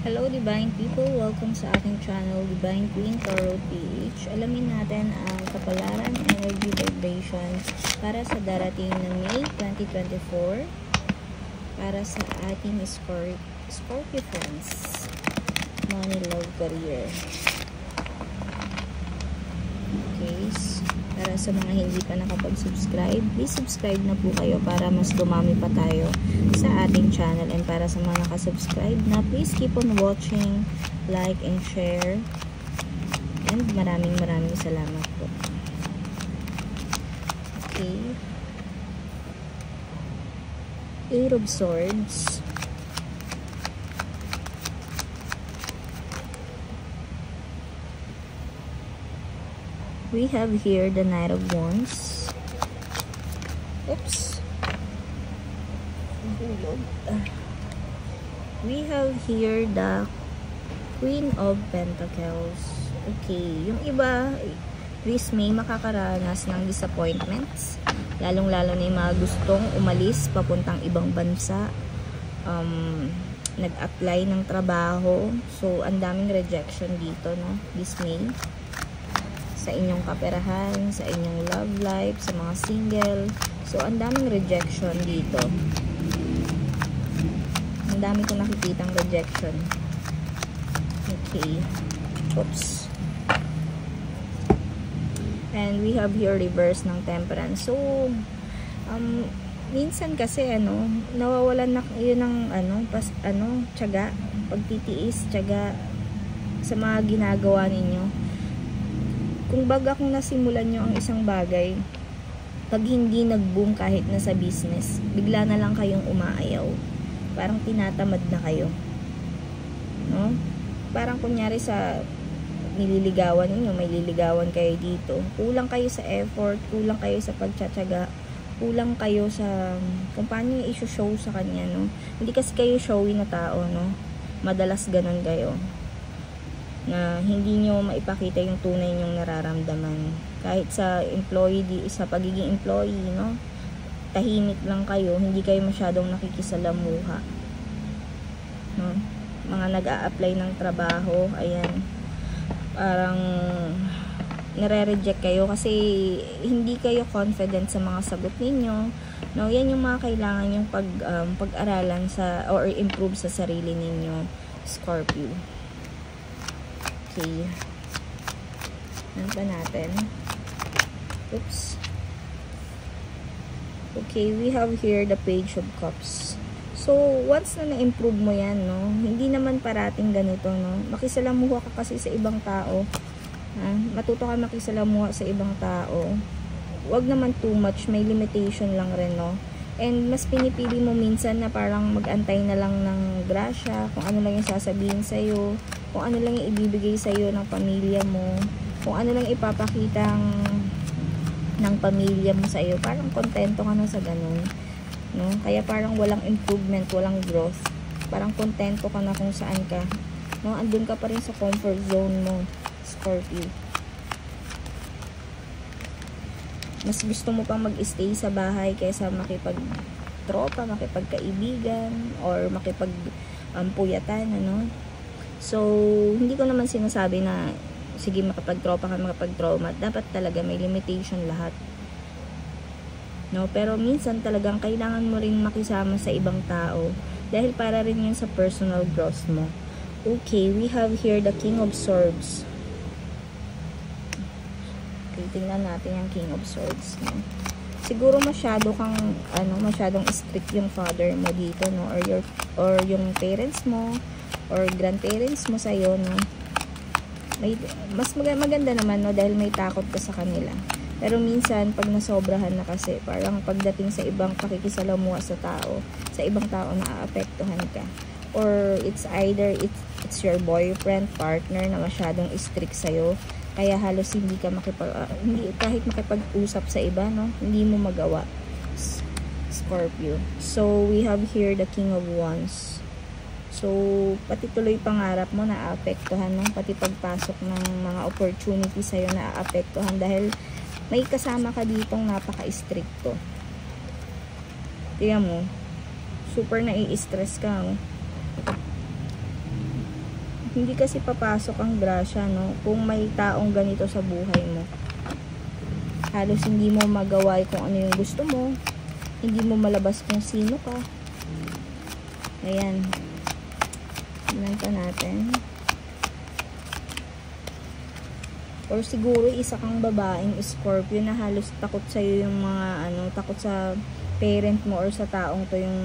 Hello Divine People! Welcome sa aking channel, Divine Queen Tarot PH. Alamin natin ang kapalaran, energy, vibrations para sa darating na May 2024 para sa ating Scorpio friends. Money, love, career. Okay, para sa mga hindi pa nakapag-subscribe, please subscribe na po kayo para mas dumami pa tayo sa ating channel. And para sa mga nakasubscribe na, please keep on watching, like and share. And maraming salamat po. Okay. Eight of Swords. We have here the Knight of Wands. Oops. We have here the Queen of Pentacles. Okay, yung iba, this may makakaranas ng disappointments. Lalong-lalo na yung mga gustong umalis papuntang ibang bansa. Nag-apply ng trabaho. So, ang daming rejection dito, no? This May. Sa inyong kaperahan, sa inyong love life, sa mga single. So, ang daming rejection dito. Ang dami kong nakikitang rejection. Okay. Oops. And we have here reverse ng Temperance. So, minsan kasi, nawawalan na kayo ng, tiyaga, pagtitiis, tiyaga, sa mga ginagawa ninyo. Kung baga kung nasimulan nyo ang isang bagay, pag hindi nag-boom kahit na sa business, bigla na lang kayong umaayaw. Parang tinatamad na kayo. No? Parang kunyari sa nililigawan ninyo, may liligawan kayo dito. Kulang kayo sa effort, kulang kayo sa pagtsatsaga, kulang kayo sa kung paano yung i-show sa kanya, no? Hindi kasi kayo showy na tao, no? Madalas ganun kayo. Na hindi nyo maipakita yung tunay nyong nararamdaman. Kahit sa employee, sa pagiging employee, no? Tahimik lang kayo, hindi kayo masyadong nakikisalamuha. No? Mga nag-a-apply ng trabaho, ayan, parang nare-reject kayo kasi hindi kayo confident sa mga sagot ninyo. No? Yan yung mga kailangan yung pag-aralan sa, or improve sa sarili ninyo, Scorpio. Okay. Ano pa natin? Oops. Okay, we have here the Page of Cups. So, once na na-improve mo yan, no? Hindi naman parating ganito, no? Makisalamuha ka kasi sa ibang tao. Matuto ka makisalamuha sa ibang tao. Huwag naman too much. May limitation lang rin, no? And mas pinipili mo minsan na parang mag-antay na lang ng grasya, kung ano lang yung sasabihin sa'yo, kung ano lang yung ibibigay sa'yo ng pamilya mo, kung ano lang ipapakita ng pamilya mo sa'yo. Parang kontento ka na sa ganun. No? Kaya parang walang improvement, walang growth. Parang kontento ka na kung saan ka. No? Andun ka pa rin sa comfort zone mo, Scorpio. Mas gusto mo pang mag-stay sa bahay kaysa makipag-tropa, makipagkaibigan, or makipag-puyatan, ano? So, hindi ko naman sinasabi na sige, makapag-tropa ka, makapag-trauma. Dapat talaga may limitation lahat. No? Pero minsan talagang kailangan mo rin makisama sa ibang tao dahil para rin yun sa personal growth mo. Okay, we have here the King of Swords. Okay, tingnan natin yung King of Swords. No? Siguro masyado kang, masyadong strict yung father mo dito, no? Or yung parents mo, or grandparents mo sa'yo, no? Mas maganda naman, no? Dahil may takot ka sa kanila. Pero minsan, pag nasobrahan na kasi, parang pagdating sa ibang pakikisalamuha sa tao, sa ibang tao naaapektuhan ka. Or it's either it's your boyfriend, partner na masyadong strict sa'yo, kaya halos hindi ka kahit makipag-usap sa iba, no? Hindi mo magawa, Scorpio. So, we have here the King of Wands. So, pati tuloy pangarap mo naaapektuhan, no? Pati pagpasok ng mga opportunity sa'yo naaapektuhan dahil may kasama ka ditong napaka-stricto. Tingnan mo, super nai-stress ka, oh. hindi kasi papasok ang grasya, no? Kung may taong ganito sa buhay mo. Halos hindi mo magawa kung ano yung gusto mo. Hindi mo malabas kung sino ka. Ayan. Tignan pa natin. Or siguro isa kang babaeng Scorpio na halos takot sa'yo yung mga ano, takot sa parent mo or sa taong to yung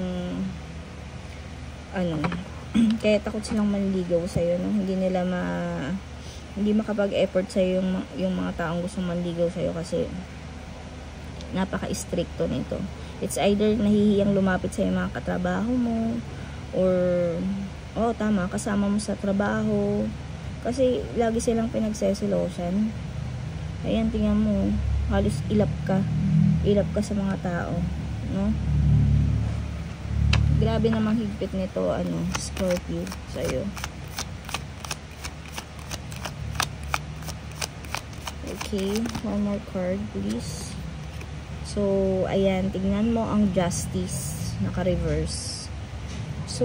ano, kaya takot silang manligaw sa'yo, no? Hindi makapag-effort sa'yo yung mga taong gustong manligaw sa'yo kasi napaka-stricto nito. It's either nahihiyang lumapit sa'yo mga katrabaho mo or tama, kasama mo sa trabaho kasi lagi silang pinagsesilosan. Ayan, tingnan mo, halos ilap ka sa mga tao, no? Grabe namang higpit nito, ano, Scorpio, sa'yo. Okay, one more card, please. So, ayan, tignan mo ang Justice, naka-reverse. So,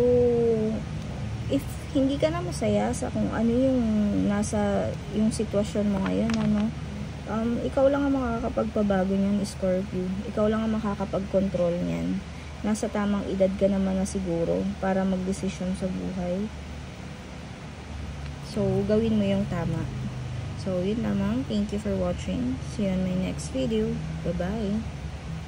if hindi ka na masaya sa kung ano yung nasa, yung sitwasyon mo ngayon, ano, ikaw lang ang makakapagpabago niyan, Scorpio. Ikaw lang ang makakapag-control niyan. Nasa tamang edad ka naman na siguro para magdesisyon sa buhay. So, gawin mo yung tama. So, yun lamang. Thank you for watching. See you on my next video. Bye-bye.